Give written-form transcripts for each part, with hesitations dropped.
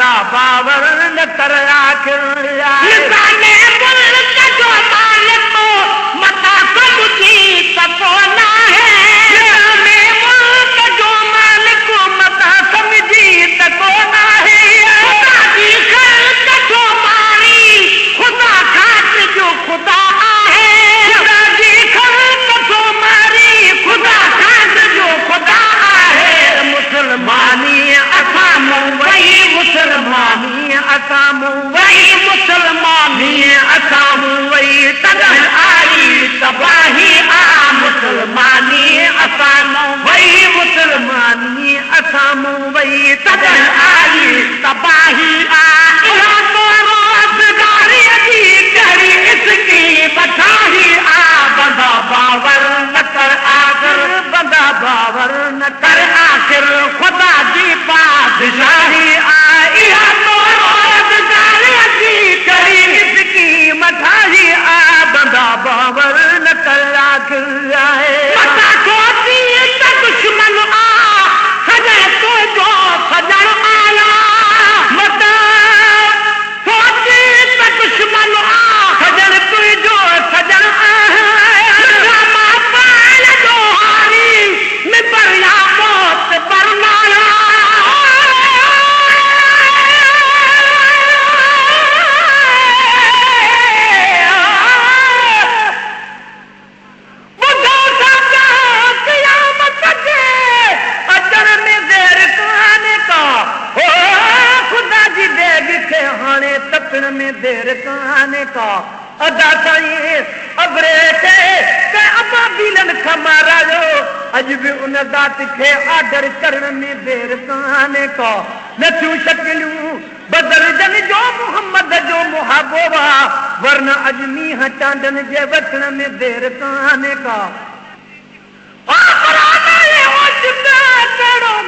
बंदा बावर न कर आखिर निशाने मुल्क जो मालिक मता समझी सको ना है निशाने मुल्क जो मालिक मता समझी सको ना है खुदा की खल्क जो मारी खुदा खात जो खुदा है खुदा की खल्क जो मारी खुदा खात जो खुदा है मुसलमानी असामू वही मुसलमानी असामू वही मुसलमानी असामू वही तदह आई तबाही आ मुसलमानी असामू वही मुसलमानी असामू वही तदह आई तबाही आ तो रोजगारी की करी इसकी बचाही आ बंदा बावर न कर आखिर बंदा बावर न कर आखिर खुदा जी बादशाही आई तो रोजगारी की करी इसकी मठाही आ बंदा बावर न कर आखिर आए मता खोती दुश्मन आ सजा तो जो सजन आया मता खोती दुश्मन आ सजन तू जो सजन आया पाल जो हारी में बरिया मौत बरनाया तपण में देर कहाने का अदा साईं अबरे के अबा बिलन खमारा जो अज भी उन दात खे आदर करण में देर कहाने का नथू शक्लूं बदल जन जो मोहम्मद जो मुहाबोबा वरना अजमी चांदन जे वचन में देर कहाने का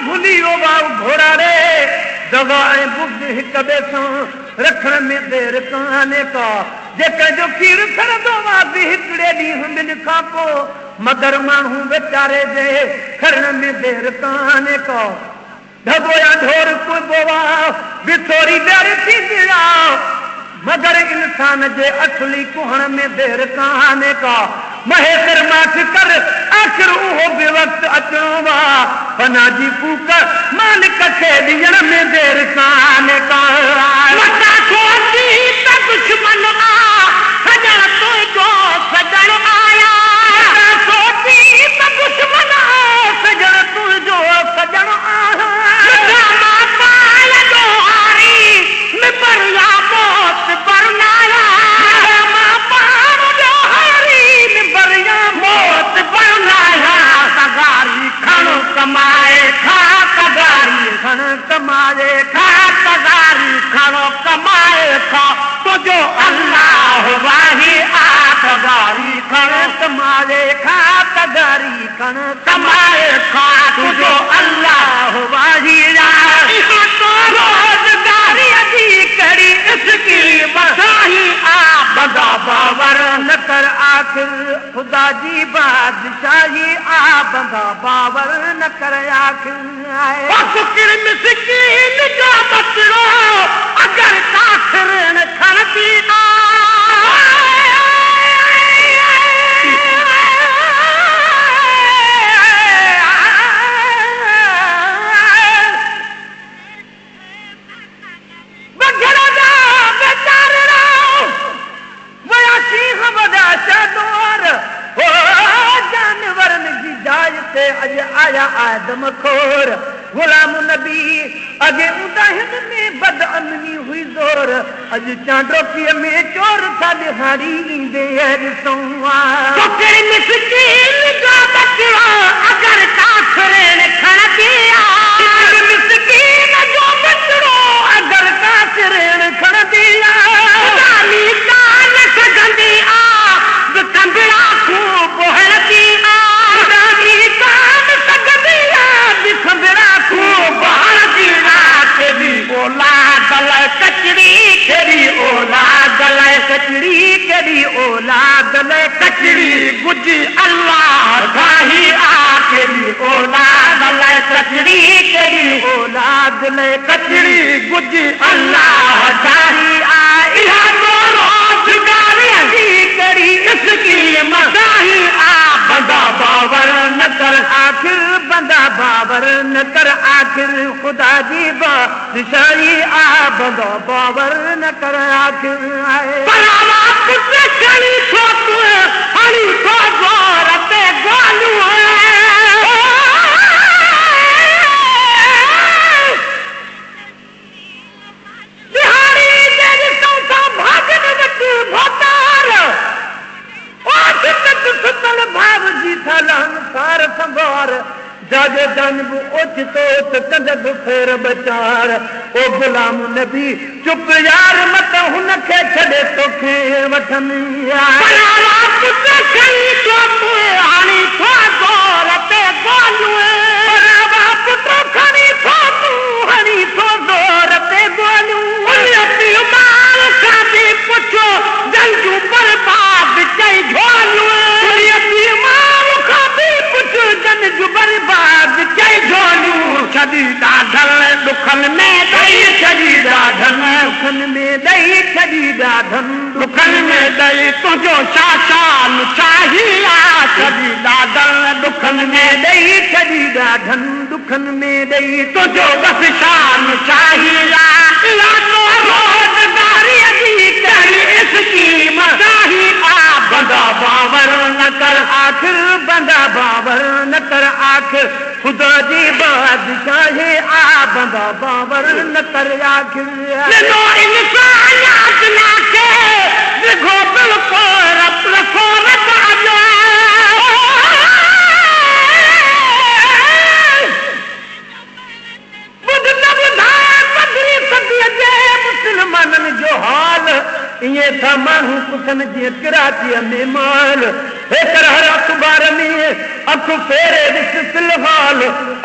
भूली घोड़ा रे दवा ऐं बुग्ध हिक ॿिए सां रखण में देर कहाने का जेके जो खीर खणंदो आहे बि हिकिड़े ॾींहुं ॿिनि खां पोइ मगर माण्हू वीचारे जे खणण में देर कहाने का ढबो या ढोर कुबो आहे बिथोरी देर थींदी आहे मगर इंसान जे असली कुहण में देर कहाने का महेसर माठ कर आखिर उहो बि वक्त अचणो वा फना जी फूक मालिक खे ॾियण में देर कहाने का मता खोती त दुश्मन आ सजण तुंहिंजो सजण आया खोती त दुश्मन आ सजण तुंहिंजो सजण आया पाल जो हारी में बरिया मौत बरनाया पाल जो हारी में बरिया मौत बरनाया तगारी खण कमाए खा तगारी खण कमाए खा तगारी खणो कमाए खा तुझो अल्लाह वाही आ तगारी खण कमाए खा तगारी खण कमाए खा तुझो अल्लाह वाही आ तो रोजगारी जी करी इसकी बसाही आ बंदा बावर न कर आखिर खुदा जी बादशाही आ बंदा बावर न कर आखिर आए फिक्र मिस्कीन जो बचड़ो अगर काखिर न खणती आ अज आया आदम खोर गुलाम नबी अगे उदाहन में बद अमनी हुई जोर अज चांडोकीअ में चोर था दिहाड़ी ईंदे ॾिसों टोकरी मिसकीन जो बचड़ो अगर काफिर खणती आ मिसकीन जो बचड़ो अगर काफिर खणती आ मीज़ान सजंदी आ कंबड़ा खूब हलती आ औलाद कचड़ी खेड़ी औलाद कचड़ी केड़ी औलाद ले कचड़ी गुजी अल्लाह ठाही आखिरी औलाद ले कचड़ी केड़ी औलाद ले कचड़ी गुजी अल्लाह ठाही आ इहा रोज़गारी कड़ी इसकी मसाही आ बंदा बावर न कर आखिर बंदा बावर न कर आखिर खुदा जी बादशाही आ बंदा बावर न कर आखिर आए परावा कुत्ते चली छोटू हरी तो गोरते गोलू बिहारी तेरी कौसा भागन वटू भोतार सुतल भाव जी थलन सार संभार जाजे जनब ओचितो कंदब फेर बचार ओ गुलाम नबी चुप यार मत हुन खे छड़े तोखे वठनी परावा कुत्ते चली छोटू हरी तो गोरते गोलू परावा पुत्र खनी छोटू हनी तो गोरते गोलू उन्नति माल शादी पुछो जंजू बर्बाद कई झोलू बर्बाद कई झोलू छदीदा ढल दुखन में दई छदीदा ढल दुखन में दई छदीदा धन दुखन में दई तुझो शाशान चाहिया छदीदा ढल दुखन में दई छदीदा धन दुखन में दई तुझो बस शान चाहिया रोजगारी अभी करी इसकी मसाही आ बंदा बावर न कर आखिर बंदा बावर न कर आखिर खुदा जी बादशाही आ बंदा बावर न कर आखिर नो इंसानियत ना के देखो बिल्कुल रफो रफा मुसलमाननि जो हाल इएं था माण्हू पुछनि जीअं कराचीअ में माल हेकर हर अख़बार में अखि फेरे ॾिस फिलहाल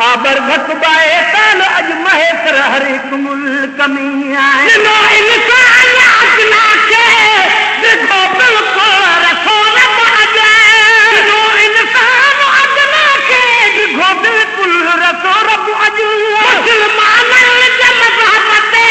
आबर घटबाए ताल अॼु महेकर हर हिकु मुल्क में आहे नो इंसानियत ना के देखो बिल्कुल रफो रफा नो इंसान अॼु ना के दिखो बिल्कुल रसो रब अॼु मुसलमाननि जे मज़हब ते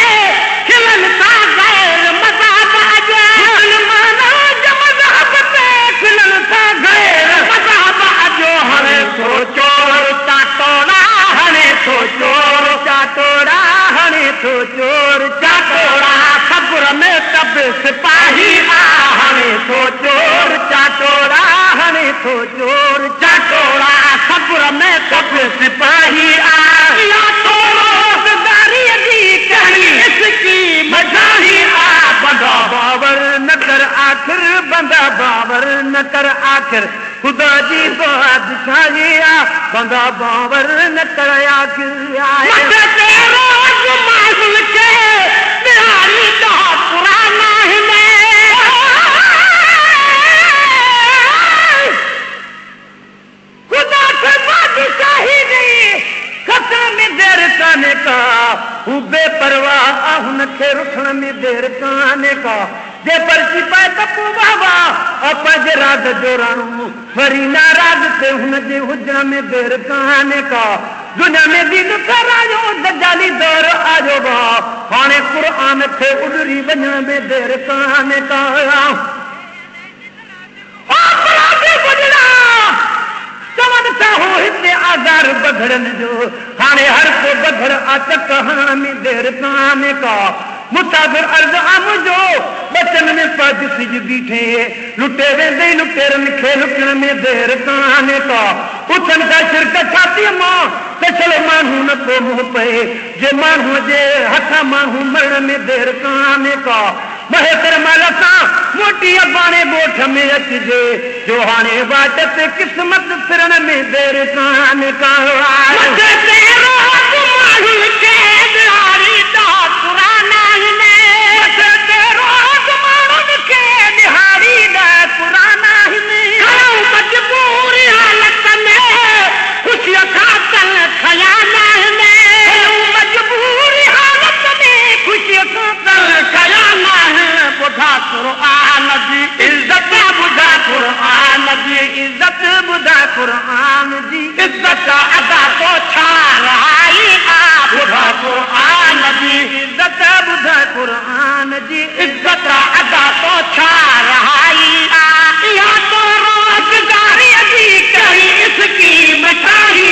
खिलन था गैर मज़हब अॼु मुसलमाननि जे मज़हब ते खिलन था गैर मज़हब अॼु हाणे थो चोर चाटोड़ा हाणे थो चोर चाटोड़ा हणे थो चोर चाटोड़ा ख़बर में तब सिपाही आ हाणे थो चोर चाटोड़ा हणे थो चोर चाटोड़ा ख़बर में तब सिपाही आ या तो रोज़गारी जी करी इसकी मजाही आ बंदा बावर न कर आखिर बंदा बावर न कर आखिर खुदा जी बादशाही आ बंदा बावर न कर आखिर मदद रोज माहुल के बिहारी दा पुराना है खुदा से बादशाही नहीं खतरे में देर काने का हूँ बेपरवाह हुन खे रुखण में देर काने का जे पर्ची पाए कपू बाबा अपज राज जो राणू वरी नाराज ते हुन जे हुजण में देर काने का दुनिया में दिन करायो दजाली दौर आजो बा हाणे कुरान खे उडरी वञण में देर काने का चवनि था हो हिते आज़ार बधड़न जो हाणे हर को बधड़ अटक हणण में देर काने का मुसाफ़िर अर्ज़ आम जो बचन में पद सिज बीठे लुटे वेंदे लुटेरन खे लुटण में देर काने का उथनि था शिरक छातीअ मां त चलो माण्हू न को मुंहुं पए जे माण्हूअ जे हथ माण्हू मरण में देर काने का महेकर माल सां मोटी अबाणे ॻोठ में अचिजे जो हाणे वाट ते क़िस्मत फिरण में देर काने का ख़ुशी क़ुरान जी इज्जत अदा तो छा रहाई या तो रोज़गारी जी कहीं इसकी मिठाई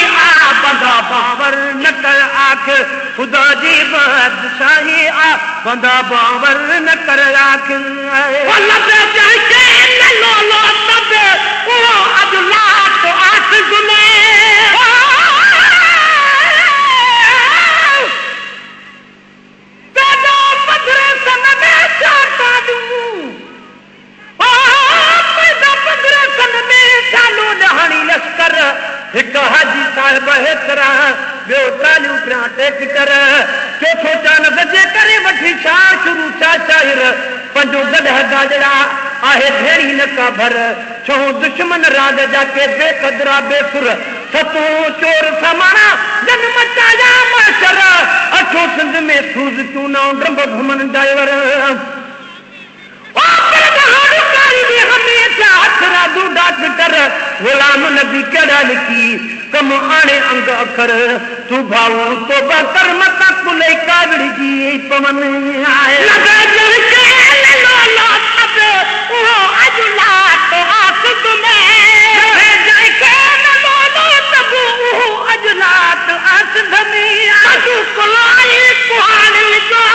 बंदा बावर न कर आखिर ख़ुदा जी बादशाही बंदा बावर न कर आखिर लोलो तब वो अजला तो आस गुने हिकु हाजी साहिब हेतिरा ॿियो तालियूं पिया टेक कर चोथो चांद जे करे वठी छा शुरू छा शाइर पंजो गॾह गाजड़ा आहे भेड़ी न का भर छो दुश्मन राज जा के बेक़दरा बेसुर सतो चोर समाना जन मचाया माशर अठो सिंध में सूज़ चूना ड्रंब घुमन ड्राइवर गुलाम नबी कड़ा लिखी कम आणे अंग अखर तू भाऊ तो बकर मता कुले कावड़ी जी पवन आए लगा जल के लोलो तब वो अजला तो आस में जाए के लोलो तब वो अजला तो आस में तू कुलाई कुहान जो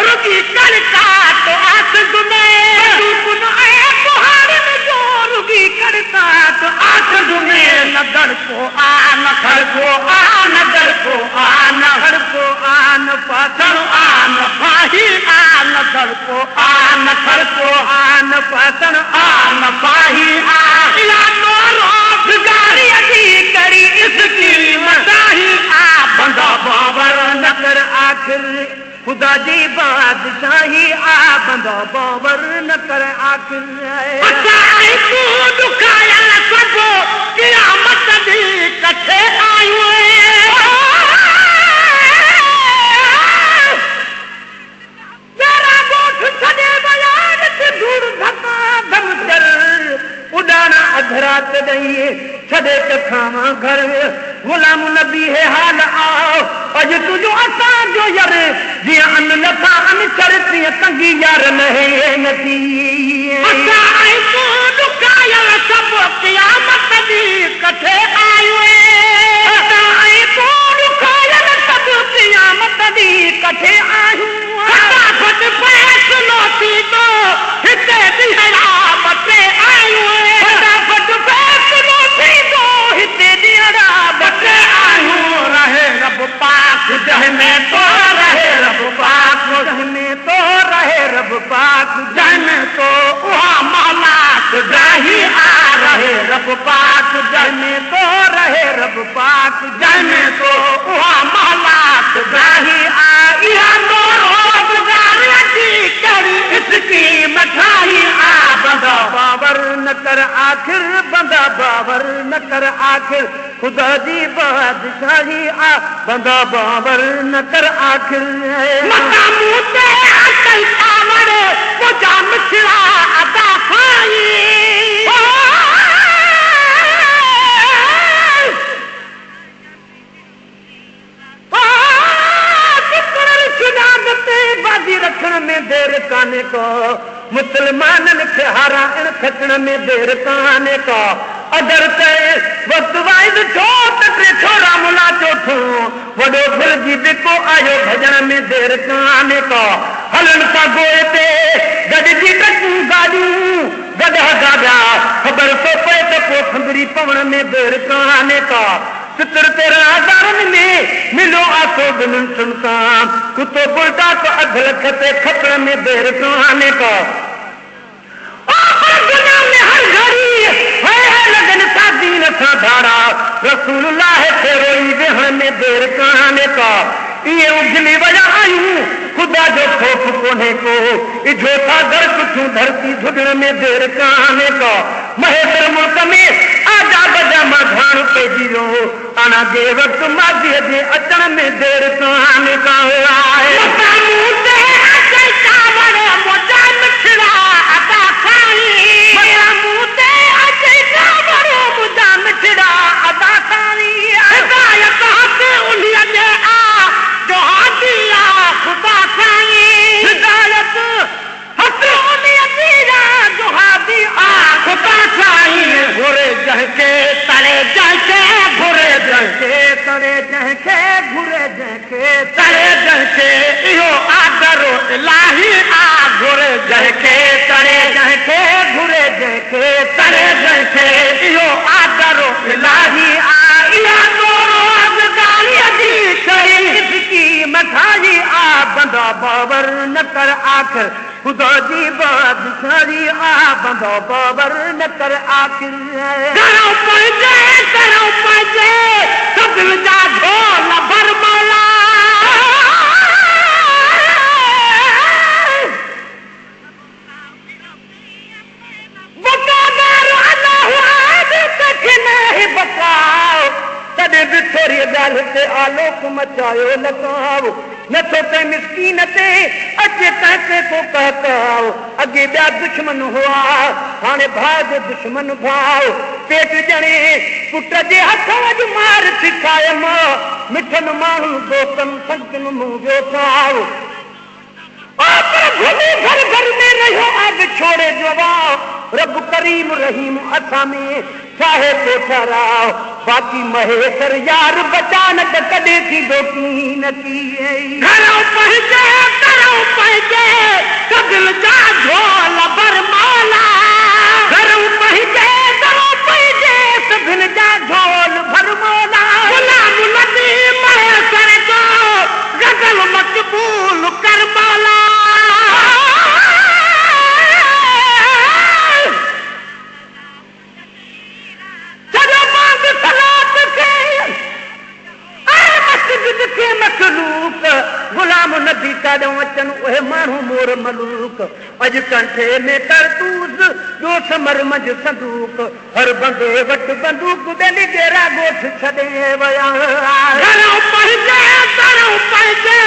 रुकी करता तो आस में तू कुनाए कुहान जो रुकी करता तो आस में नगर को आ नगर को आ नगर को आ नगर को आन पाथर आन पाही आ नगर को आ नगर को आन पाथर आन पाही आ या तो रोज़गारी अदी करी इसकी मसाही आ बंदा बाबर नकर आखिर खुदा जी बादशाही बंदा बाबर नकर आखिर असाई तू दुखाया सब क़यामत दी कथे आयो उड़ाना अधरात दई छड़े के खावा घर गुलाम नबी है हाल आओ अज तुझो असा जो यार जी अन लखा अन चरती तंगी यार नहीं नती असा तो दुखाया सब क़यामत दी कथे आयो असा तो दुखाया सब क़यामत दी कथे आयो फटाफट फैसलो थी तो हिते दिहरा बटे आयो फटाफट फैसलो थी तो हिते दिहरा बटे आयो रहे रब पाक जह में तो रहे रब पाक जह में तो रहे रब पाक जह में तो वहाँ मालाक जाही आ रहे रब पाक जह में तो रहे रब पाक जह में तो वहाँ मालाक जाही आ या तो इसकी मठाई बंदा बाबर न कर आखिर बंदा बाबर न कर आखिर खुदा जी बादशाही बंदा बाबर न कर आखिर मकामूते असल कावड़ मुझा मिठड़ा अदा खाई बाजी रखण में देर काने को मुसलमानन खे हाराइण खटण में देर काने को अगर कहे वक्त वाइद छो तटे छोरा मुला चोठो वडो फुल जी बिको आयो भजन में देर काने को हलन सा गोए ते गॾजी टकूं गाॾियूं गॾा गाॾा ख़बर तो पए त पोइ खंदरी पवण में देर काने को चित्र तेरा हज़ारनि में मिलो आसो बिन सुनसान कुतो बुलटा तो अध लख ते खपण में देर काने को दुनिया में हर घड़ी है लगन सा दीन सा धारा रसूलुल्लाह खे रोई वेहण में देर काने को ये उजली वजह आयूं खुदा जो खौफ कोने को इजो था दर कुछ धरती झुगण में देर काने को महेंद्र मुल्क में आजा बजा माधान पे जीरो आना जे वक्त माजी जे अचण में देर काने को आए मकामूते असल कावड़ मुझा मिठड़ा अदा खाई मकामूते असल कावड़ मुझा मिठड़ा अदा खाई हिदायत हथ उन्हीं जे आ जो हादिया खुदा खाई बाबर न कर आखिर खुदा जी बादशाही आ बंदो बाबर न कर आखिर करो पंहिंजे सभिनि जा ढोल भर मौला तॾहिं बि थोरी ॻाल्हि ते आलोक मचायो लॻाओ नथो ते मिसकीन ते अचे कंहिंखे को कहकाओ अॻे ॿिया दुश्मन हुआ हाणे भाउ जो दुश्मन भाउ पेट ॼणे पुट जे हथ वॼ मार सिखायम मिठनि माण्हुनि दोस्तनि संगतनि मूं वियो साओ घर घर में रहियो अॻु छोड़े जवाब रब करीम रहीम असां में चाहे तो ठहराओ बाक़ी महेश्वर यार बचा न त कॾहिं थींदो कीन थी करो पंहिंजे सभिनि जा ढोल भर मौला करो पंहिंजे सभिनि जा ढोल भर मौला गुलाम नबी महेश्वर जो गज़ल मक़बूल कर मौला गुलाम नबी काॾो अचनि उहे माण्हू मोर मलूक अॼु कंठे में तरतूस जो समर मंझि संदूक हर बंदे वटि बंदूक ॿियनि गेरा ॻोठ छॾे विया करो पंहिंजे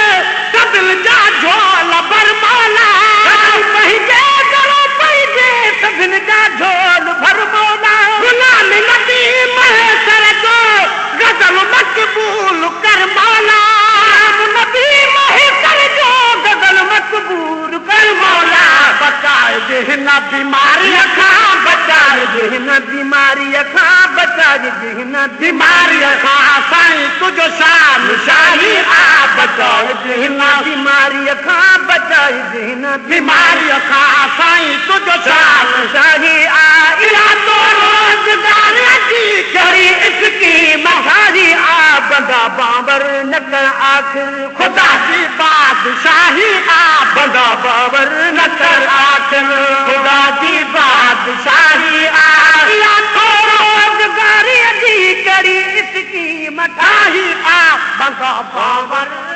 सभिनि जा ढोल भर मौला सभिनि जा ढोल भर मौला गुलाम नबी महेश्वर जो गज़ल मक़बूल कर मौला नबी महेश्वर जो गज़ल मक़बूल कर मौला बचाए जे हिन बीमारीअ खां बचाए जे हिन बीमारीअ खां बचाए जे हिन बीमारीअ खां साईं तुंहिंजो शान शाही आ बचाए जे हिन बीमारीअ खां बचाए जे हिन बीमारीअ खां साईं तुंहिंजो शान शाही आ इरादो रोज़गार जी करी स्कीम शाही आ बंदा बाबर न कर आखिर खुदा जी बादशाही आ बंदा बाबर न कर आखिर खुदा जी बादशाही आ रोज़गार जी करी स्कीम शाही आ बंदा बाबर